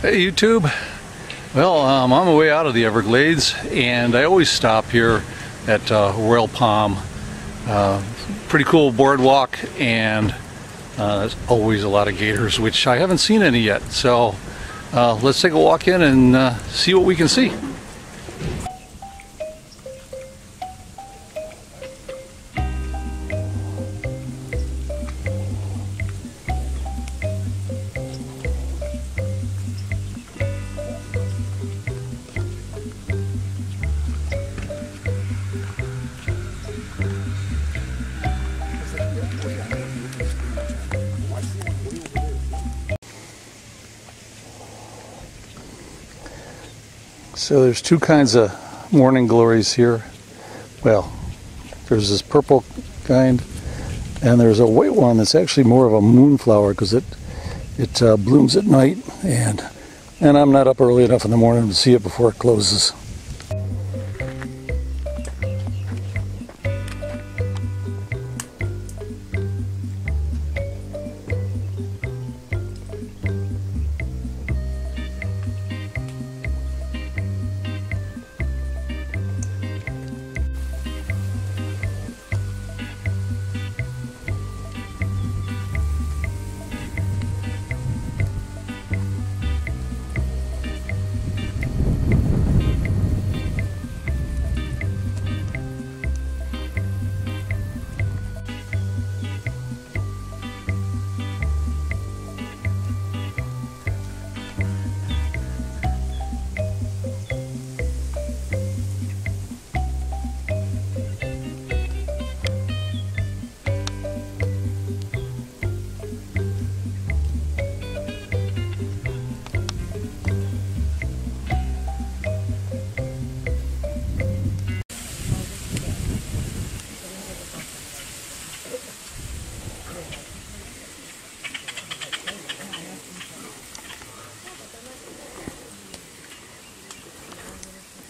Hey YouTube. Well, I'm on my way out of the Everglades, and I always stop here at Royal Palm. Pretty cool boardwalk, and there's always a lot of gators, which I haven't seen any yet. So let's take a walk in and see what we can see. So there's two kinds of morning glories here. Well, there's this purple kind, and there's a white one that's actually more of a moonflower because it blooms at night, and I'm not up early enough in the morning to see it before it closes.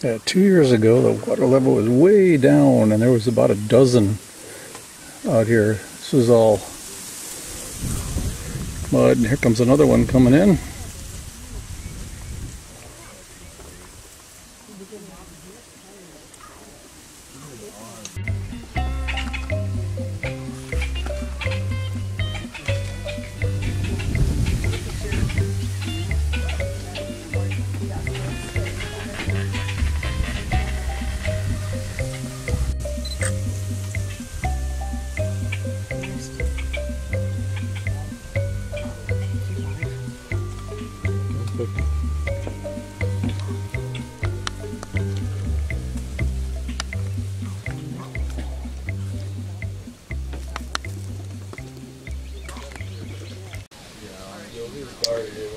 Yeah, 2 years ago, the water level was way down, and there was about a dozen out here. This was all mud, and here comes another one coming in.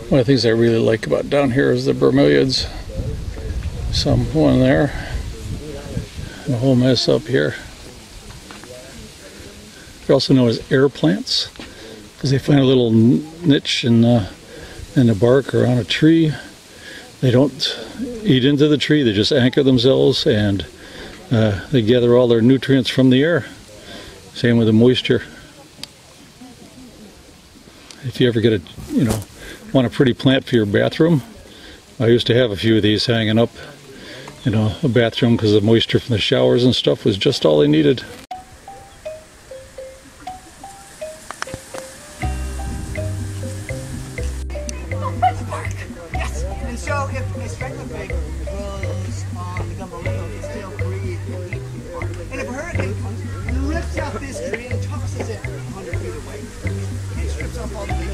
One of the things I really like about down here is the bromeliads. One there, and a whole mess up here. They're also known as air plants because they find a little niche in the bark or on a tree. They don't eat into the tree, they just anchor themselves, and they gather all their nutrients from the air. Same with the moisture. If you ever get want a pretty plant for your bathroom, I used to have a few of these hanging up in a bathroom because the moisture from the showers and stuff was just all they needed. Yes, and so if a straggler pig goes on the gumbo lingo, it can still breathe and eat people. And if a hurricane comes and rips out this tree and tosses it 100 feet away, and strips off all the leaves,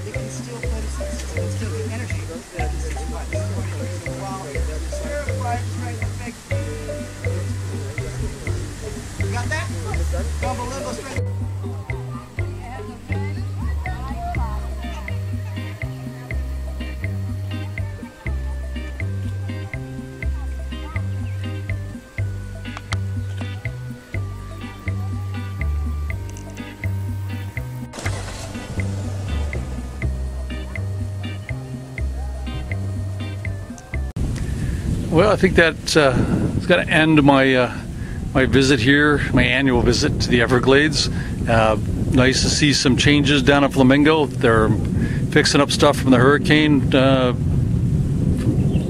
it can still play the senses. It can still get energy that is survived. While stir-fried straggler pig. You got that? Gumbo lingo straggler. Well, I think that's got to end my my visit here, my annual visit to the Everglades. Nice to see some changes down at Flamingo. They're fixing up stuff from the hurricane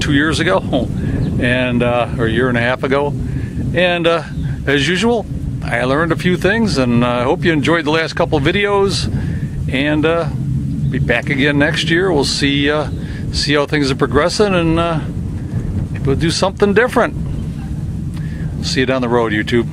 2 years ago, and or a year and a half ago. And as usual, I learned a few things, and I hope you enjoyed the last couple of videos. And be back again next year. We'll see how things are progressing, and we'll do something different. See you down the road, YouTube.